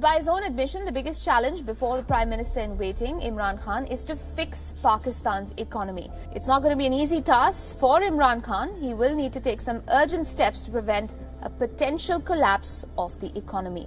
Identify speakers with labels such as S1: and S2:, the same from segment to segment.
S1: By his own admission, the biggest challenge before the Prime Minister in waiting, Imran Khan, is to fix Pakistan's economy. It's not going to be an easy task for Imran Khan. He will need to take some urgent steps to prevent a potential collapse of the economy.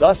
S2: 10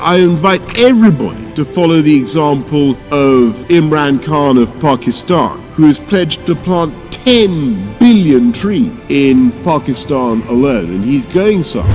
S3: I invite everybody to follow the example of Imran Khan of Pakistan, who has pledged to plant 10 billion trees in Pakistan alone, and he's going some.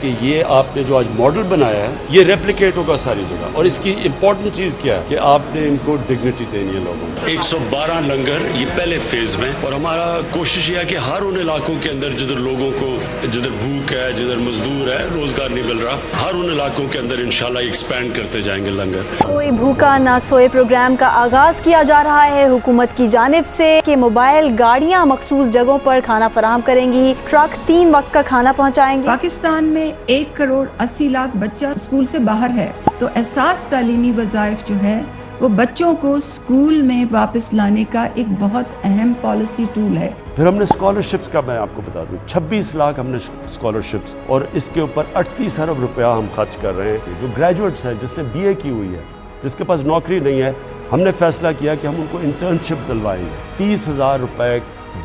S4: کہ یہ آپ نے جو آج model بنایا ہے یہ replicate ہوگا ساری جگہ, اور اس کی امپورٹنٹ چیز کیا ہے کہ آپ نے ان کو ڈگنیٹی دینی ہے لوگوں کو. 112 لنگر یہ پہلے فیز میں, اور ہمارا کوشش یہ ہے کہ ہر ان علاقوں کے اندر جدھر لوگوں کو, جدھر بھوک ہے, جدھر مزدور ہے, روزگار نہیں مل رہا, ہر ان علاقوں کے اندر انشاءاللہ ایکسپینڈ کرتے جائیں گے لنگر.
S5: کوئی بھوکا نہ سوئے پروگرام کا آغاز کیا جا رہا ہے حکومت کی جانب سے کہ موبائل گاڑیاں مخصوص جگہوں پر کھانا فراہم کریں گی, ٹرک 3 وقت کا کھانا پہنچائیں گے.
S6: پاکستان میں 1 کروڑ 80 لاکھ بچہ اسکول سے باہر ہے, تو احساس تعلیمی وظائف جو ہے وہ بچوں کو اسکول میں واپس لانے کا ایک بہت اہم پالیسی ٹول ہے.
S4: پھر ہم نے اسکالرشپس کا, میں آپ کو بتا دوں 26 لاکھ ہم نے اسکالرشپس, اور اس کے اوپر 38 ارب روپیہ ہم خرچ کر رہے ہیں. جو گریجویٹس ہیں, جس نے BA کی ہوئی ہے, جس کے پاس نوکری نہیں ہے, ہم نے فیصلہ کیا کہ ہم ان کو انٹرنشپ دلوائیں گے. 30,000 روپے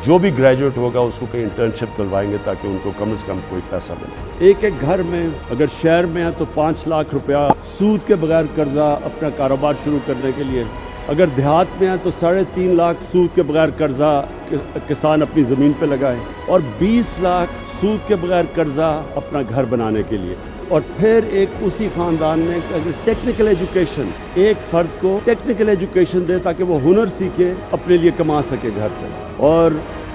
S4: جو بھی گریجویٹ ہوگا اس کو کہیں انٹرنشپ دلوائیں گے تاکہ ان کو کم از کم کوئی پیسہ ملے. ایک گھر میں اگر شہر میں ہے تو 5 لاکھ روپیہ سود کے بغیر قرضہ اپنا کاروبار شروع کرنے کے لیے, اگر دیہات میں ہے تو 3.5 لاکھ سود کے بغیر قرضہ کسان اپنی زمین پہ لگائے, اور 20 لاکھ سود کے بغیر قرضہ اپنا گھر بنانے کے لیے. اور پھر ایک اسی خاندان میں اگر ٹیکنیکل ایجوکیشن, ایک فرد کو ٹیکنیکل ایجوکیشن دے تاکہ وہ ہنر سیکھے, اپنے لیے کما سکے گھر پہ. اور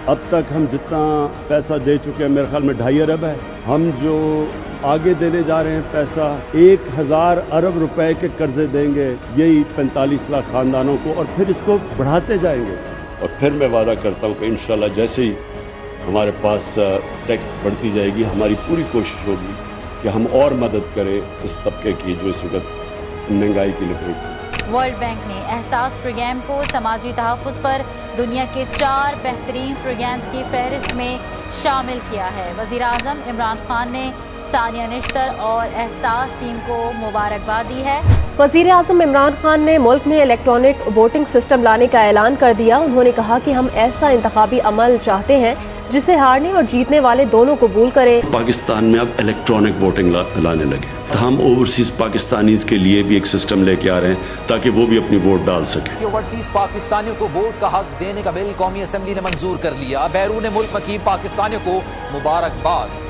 S4: اب تک ہم جتنا پیسہ دے چکے ہیں میرے خیال میں 2.5 ارب ہے. ہم جو آگے دینے جا رہے ہیں پیسہ 1,000 ارب روپے کے قرضے دیں گے یہی 45 لاکھ خاندانوں کو, اور پھر اس کو بڑھاتے جائیں گے. اور پھر میں وعدہ کرتا ہوں کہ انشاءاللہ جیسے ہی ہمارے پاس ٹیکس بڑھتی جائے گی, ہماری پوری کوشش ہوگی کہ ہم اور مدد کریں اس طبقے کی جو اس وقت مہنگائی کی لپیٹ.
S7: ورلڈ بینک نے احساس پروگرام کو سماجی تحفظ پر دنیا کے 4 بہترین پروگرامز کی فہرست میں شامل کیا ہے. وزیر اعظم عمران خان نے ثانیہ نشتر اور احساس ٹیم کو مبارکباد دی ہے.
S5: وزیر اعظم عمران خان نے ملک میں الیکٹرانک ووٹنگ سسٹم لانے کا اعلان کر دیا. انہوں نے کہا کہ ہم ایسا انتخابی عمل چاہتے ہیں جسے ہارنے اور جیتنے والے دونوں قبول کریں.
S4: پاکستان میں اب الیکٹرانک ووٹنگ لانے لگے, ہم اوورسیز پاکستانیز کے لیے بھی ایک سسٹم لے کے آ رہے ہیں تاکہ وہ بھی اپنی ووٹ ڈال سکیں.
S8: اوورسیز پاکستانیوں کو ووٹ کا حق دینے کا بل قومی اسمبلی نے منظور کر لیا. بیرون ملک مقیم پاکستانیوں کو مبارکباد.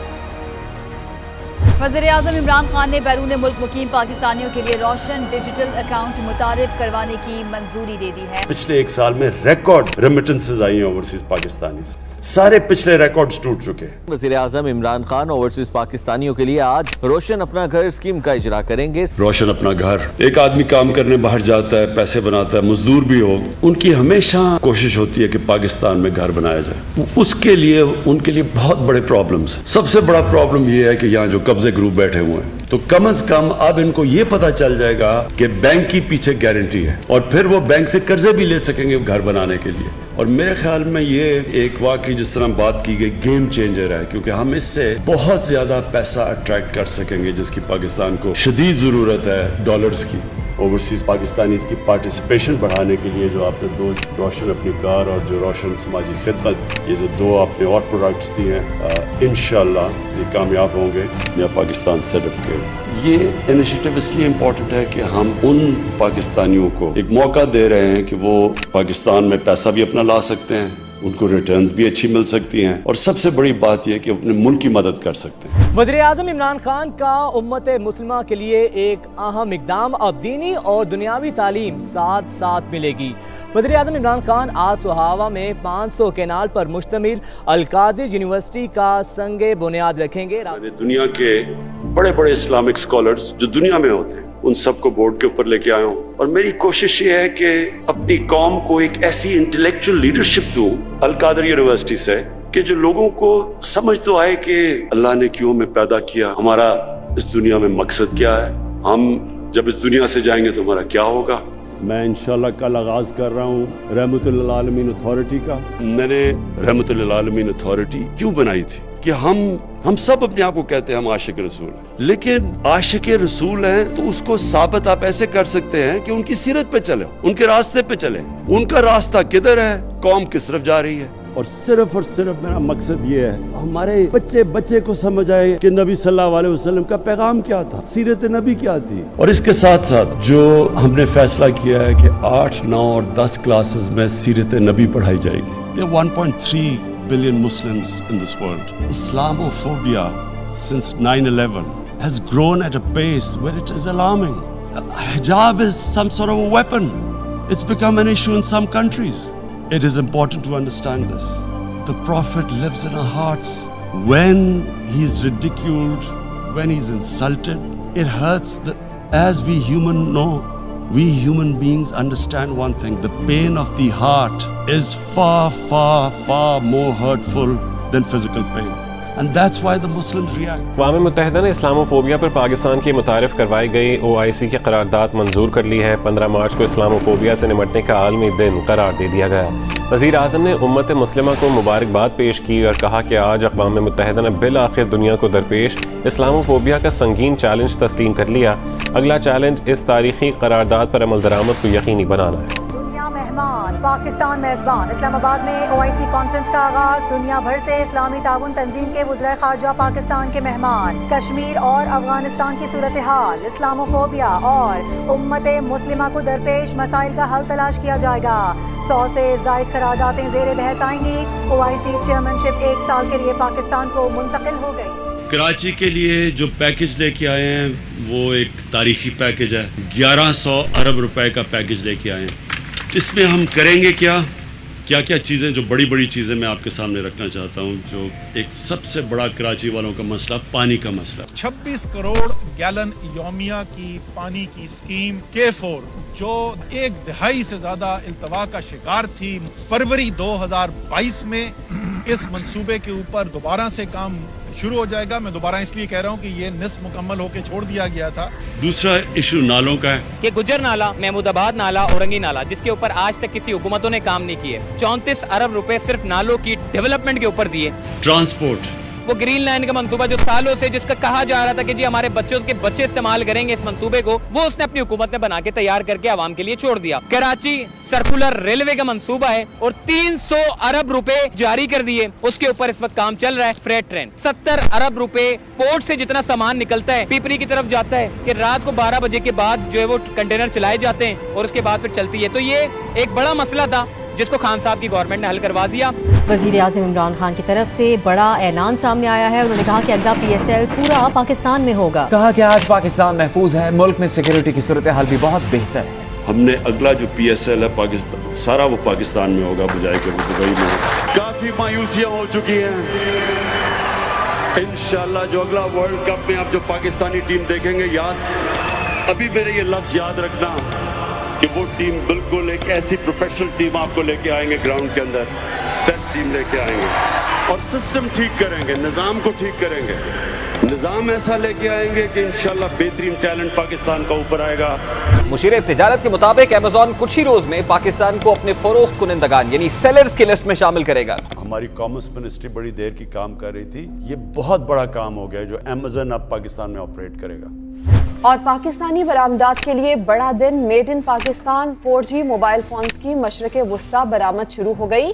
S5: وزیر اعظم عمران خان نے بیرون ملک مقیم پاکستانیوں کے لیے روشن ڈیجیٹل اکاؤنٹ متعارف کروانے کی منظوری دے دی ہے.
S4: پچھلے 1 سال میں ریکارڈ ریمیٹنسز آئی ہیں اوورسیز پاکستانیز, سارے پچھلے ریکارڈز ٹوٹ چکے ہیں.
S9: وزیر اعظم عمران خان اوورسیز پاکستانیوں کے لیے آج روشن اپنا گھر اسکیم کا اجرا کریں گے.
S4: روشن اپنا گھر, ایک آدمی کام کرنے باہر جاتا ہے, پیسے بناتا ہے, مزدور بھی ہو, ان کی ہمیشہ کوشش ہوتی ہے کہ پاکستان میں گھر بنایا جائے. اس کے لیے ان کے لیے بہت بڑے پرابلمز ہیں. سب سے بڑا پرابلم یہ ہے کہ یہاں جو قبضے گروپ بیٹھے ہوئے ہیں, تو کم از کم اب ان کو یہ پتا چل جائے گا کہ بینک کی پیچھے گارنٹی ہے, اور پھر وہ بینک سے قرضے بھی لے سکیں گے گھر بنانے کے لیے. اور میرے خیال میں یہ ایک واقعی جس طرح بات کی گئی گیم چینجر ہے, کیونکہ ہم اس سے بہت زیادہ پیسہ اٹریکٹ کر سکیں گے جس کی پاکستان کو شدید ضرورت ہے, ڈالرز کی. اوورسیز پاکستانیز کی پارٹیسپیشن بڑھانے کے لیے جو آپ نے 2 روشن اپنی کار اور جو روشن سماجی خدمت, یہ جو 2 آپ نے اور پروڈکٹس دیے ہیں, انشاءاللہ یہ کامیاب ہوں گے. یا پاکستان سرٹیفکیٹ, یہ انیشیٹو اس لیے امپورٹنٹ ہے کہ ہم ان پاکستانیوں کو ایک موقع دے رہے ہیں کہ وہ پاکستان میں پیسہ بھی اپنا لا سکتے ہیں, ان کو ریٹرنز بھی اچھی مل سکتی ہیں, اور سب سے بڑی بات یہ کہ اپنے ملک کی مدد کر سکتے ہیں.
S10: وزیر اعظم عمران خان کا امت مسلمہ کے لیے ایک اہم اقدام, اب دینی اور دنیاوی تعلیم ساتھ ساتھ ملے گی. وزیر اعظم عمران خان آج سہاوا میں 500 کینال پر مشتمل القادر یونیورسٹی کا سنگ بنیاد رکھیں گے.
S4: دنیا کے بڑے بڑے اسلامک اسکالرز جو دنیا میں ہوتے ہیں ان سب کو بورڈ کے اوپر لے کے آیا ہوں, اور میری کوشش یہ ہے کہ اپنی قوم کو ایک ایسی انٹلیکچوئل لیڈرشپ دوں القادر یونیورسٹی سے کہ جو لوگوں کو سمجھ تو آئے کہ اللہ نے کیوں ہمیں پیدا کیا, ہمارا اس دنیا میں مقصد کیا ہے, ہم جب اس دنیا سے جائیں گے تو ہمارا کیا ہوگا.
S11: میں انشاءاللہ کل آغاز کر رہا ہوں رحمت للعالمین اتھارٹی کا.
S4: میں نے رحمت للعالمین اتھارٹی کیوں بنائی تھی کہ ہم سب اپنے آپ کو کہتے ہیں ہم عاشق رسول ہیں, لیکن عاشق رسول ہیں تو اس کو ثابت آپ ایسے کر سکتے ہیں کہ ان کی سیرت پہ چلیں, ان کے راستے پہ چلیں, ان کا راستہ کدھر ہے, قوم کس طرف جا رہی ہے.
S11: اور صرف میرا مقصد یہ ہے ہمارے بچے کو سمجھ آئے کہ نبی صلی اللہ علیہ وسلم کا پیغام کیا تھا, سیرت نبی کیا تھی.
S4: اور اس کے ساتھ ساتھ جو ہم نے فیصلہ کیا ہے کہ 8, 9 اور 10 کلاسز میں سیرت نبی پڑھائی جائے گی.
S11: یہ 1.3
S4: billion Muslims in this world. Islamophobia since 9/11 has grown at a pace where it is alarming. Hijab is some sort of a weapon. It's become an issue in some countries. It is important to understand this. The Prophet lives in our hearts. When he's ridiculed, when he's insulted, it hurts. As we human beings understand one thing: the pain of the heart is far, far, far more hurtful than physical pain. And that's why the Muslims react.
S12: اقوام متحدہ نے Islamophobia پر پاکستان کی متعارف کروائی گئی OIC کی قرارداد منظور کر لی ہے. 15 مارچ کو اسلاموفوبیا سے نمٹنے کا عالمی دن قرار دے دیا گیا. وزیر اعظم نے امت مسلمہ کو مبارکباد پیش کی اور کہا کہ آج اقوام متحدہ نے بالآخر دنیا کو درپیش اسلاموفوبیا کا سنگین چیلنج تسلیم کر لیا. اگلا چیلنج اس تاریخی قرارداد پر عمل درآمد کو یقینی بنانا ہے.
S13: مہمان پاکستان میزبان. اسلام آباد میں OIC کانفرنس کا آغاز. دنیا بھر سے اسلامی تعاون تنظیم کے وزرائے خارجہ پاکستان کے مہمان. کشمیر اور افغانستان کی صورتحال، اسلاموفوبیا اور امت مسلمہ کو درپیش مسائل کا حل تلاش کیا جائے گا. 100 سے زائد قراردادیں زیر بحث آئیں گی. OIC چیئرمینشپ 1 سال کے لیے پاکستان کو منتقل ہو گئی.
S4: کراچی کے لیے جو پیکج لے کے آئے ہیں وہ ایک تاریخی پیکج ہے. 1100 ارب روپے کا پیکج لے کے آئے ہیں. اس میں ہم کریں گے کیا چیزیں، جو بڑی بڑی چیزیں میں آپ کے سامنے رکھنا چاہتا ہوں. جو ایک سب سے بڑا کراچی والوں کا مسئلہ پانی کا مسئلہ.
S14: 26 کروڑ گیلن یومیہ کی پانی کی اسکیم K4 جو 1 دہائی سے زیادہ التوا کا شکار تھی. فروری 2022 میں اس منصوبے کے اوپر دوبارہ سے کام شروع ہو جائے گا. میں دوبارہ اس لیے کہہ رہا ہوں کہ یہ نصف مکمل ہو کے چھوڑ دیا گیا تھا.
S4: دوسرا ایشو نالوں کا ہے
S15: کہ گجر نالہ، محمود آباد نالہ، اورنگی نالہ، جس کے اوپر آج تک کسی حکومتوں نے کام نہیں کیے. 34 ارب روپے صرف نالوں کی ڈیولپمنٹ کے اوپر دیے.
S4: ٹرانسپورٹ،
S15: وہ گرین لائن کا منصوبہ جو سالوں سے جس کا کہا جا رہا تھا کہ جی ہمارے بچوں کے بچے استعمال کریں گے اس منصوبے کو، وہ اس نے اپنی حکومت نے بنا کے تیار کر کے عوام کے لیے چھوڑ دیا. کراچی سرکولر ریلوے کا منصوبہ ہے اور 300 ارب روپے جاری کر دیے. اس کے اوپر اس وقت کام چل رہا ہے. فریٹ ٹرین 70 ارب روپے پورٹ سے جتنا سامان نکلتا ہے پیپری کی طرف جاتا ہے کہ رات کو 12 بجے کے بعد جو ہے وہ کنٹینر چلائے جاتے ہیں اور اس کے بعد پھر چلتی ہے. تو یہ ایک بڑا مسئلہ تھا جس کو خان صاحب کی گورنمنٹ نے حل کروا دیا.
S16: وزیر اعظم عمران خان کی طرف سے بڑا اعلان سامنے آیا ہے. انہوں نے کہا کہ اگلا PSL پورا پاکستان میں ہوگا.
S9: کہا کہ آج پاکستان محفوظ ہے، ملک میں سیکیورٹی کی صورتحال بھی بہت بہتر ہے.
S4: ہم نے اگلا جو PSL ہے پاکستان سارا وہ پاکستان میں ہوگا بجائے کہ وہ دبئی میں. کافی مایوسیاں ہو چکی ہیں. انشاءاللہ جو اگلا ورلڈ کپ میں آپ جو پاکستانی ٹیم دیکھیں گے، ابھی میرے یہ لفظ یاد رکھنا کہ وہ ٹیم بالکل ایک ایسی پروفیشنل ٹیم آپ کو لے کے آئیں گے گراؤنڈ کے اندر. بیسٹ ٹیم لے کے آئیں گے اور سسٹم ٹھیک کریں گے، نظام کو ٹھیک کریں گے. نظام ایسا لے کے آئیں گے کہ انشاءاللہ بہترین ٹیلنٹ پاکستان کا اوپر آئے گا.
S9: مشیر تجارت کے مطابق ایمیزون کچھ ہی روز میں پاکستان کو اپنے فروخت کنندگان یعنی سیلرز کی لسٹ میں شامل کرے گا.
S4: ہماری کامرس منسٹری بڑی دیر کی کام کر رہی تھی. یہ بہت بڑا کام ہو گیا جو ایمیزون اب پاکستان میں آپریٹ کرے گا.
S17: اور پاکستانی برآمدات کے لیے بڑا دن. Made in Pakistan 4G mobile phones کی مشرق وسطی برآمد شروع ہو گئی.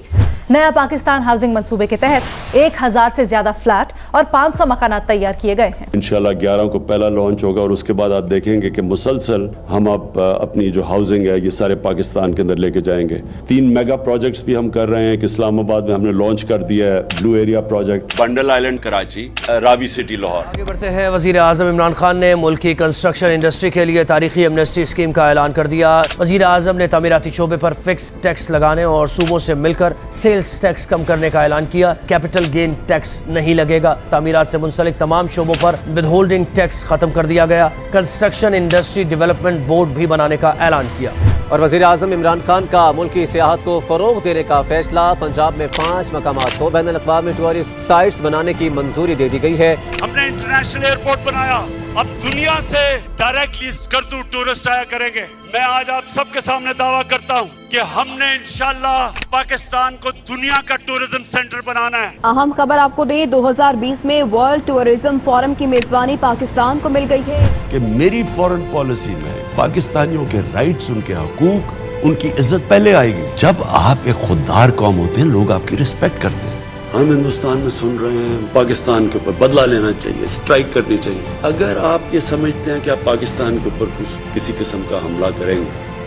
S5: نیا پاکستان ہاؤسنگ منصوبے کے تحت 1000 سے زیادہ فلیٹ اور 500 مکانات تیار کیے گئے ہیں.
S4: انشاءاللہ 11 کو پہلا لانچ ہوگا اور اس کے بعد آپ دیکھیں گے کہ مسلسل ہم اب اپنی جو ہاؤسنگ ہے یہ سارے پاکستان کے اندر لے کے جائیں گے. 3 میگا پروجیکٹس بھی ہم کر رہے ہیں کہ اسلام آباد میں ہم نے لانچ کر دیا ہے blue area project, bundle island Karachi, Ravi city Lahore.
S10: آگے بڑھتے ہیں. وزیر اعظم عمران خان نے ملک کی کنسٹرکشن انڈسٹری کے لیے تاریخی ایمنسٹی اسکیم کا اعلان کر دیا. وزیر اعظم نے تعمیراتی شعبے پر فکس ٹیکس لگانے اور صوبوں سے مل کر سیلز ٹیکس کم کرنے کا اعلان کیا. کیپٹل گین ٹیکس نہیں لگے گا. تعمیرات سے منسلک تمام شعبوں پر ود ہولڈنگ ٹیکس ختم کر دیا گیا. کنسٹرکشن انڈسٹری ڈیولپمنٹ بورڈ بھی بنانے کا اعلان کیا.
S9: اور وزیر اعظم عمران خان کا ملکی سیاحت کو فروغ دینے کا فیصلہ. پنجاب میں 5 مقامات کو بین الاقوامی ٹورسٹ سائٹس بنانے کی منظوری دے دی گئی ہے.
S11: ہم نے انٹرنیشنل ایئرپورٹ بنایا. اب دنیا سے ڈائریکٹلی اسکردو ٹورسٹ آیا کریں گے. میں آج آپ سب کے سامنے دعویٰ کرتا ہوں کہ ہم نے انشاءاللہ پاکستان کو دنیا کا ٹورزم سینٹر بنانا ہے.
S5: اہم خبر آپ کو دیں، 2020 میں ورلڈ ٹورزم فورم کی میزبانی پاکستان کو مل گئی ہے.
S4: کہ میری فورن پالیسی میں پاکستانیوں کے رائٹس، ان کے حقوق، ان کی عزت پہلے آئے گی. جب آپ ایک خوددار قوم ہوتے ہیں لوگ آپ کی رسپیکٹ کرتے ہیں. ہم ہندوستان میں سن رہے ہیں پاکستان کے اوپر بدلہ لینا چاہیے، اسٹرائک کرنی چاہیے. اگر آپ یہ سمجھتے ہیں کہ آپ پاکستان کے اوپر کسی قسم کا حملہ کریں گے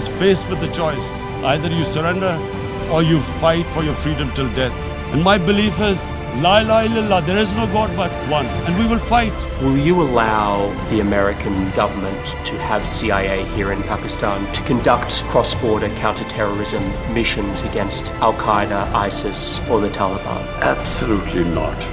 S11: is faced with the choice. Either you surrender or you fight for your freedom till death. And my belief is, La ilaha illallah, there is no God but one. And we will fight.
S18: Will you allow the American government to have CIA here in Pakistan to conduct cross-border counter-terrorism missions against Al-Qaeda, ISIS or the Taliban?
S2: Absolutely not.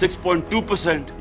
S4: 6.2%,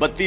S4: $32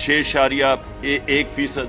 S4: 6.1%.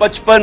S4: 55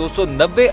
S19: 290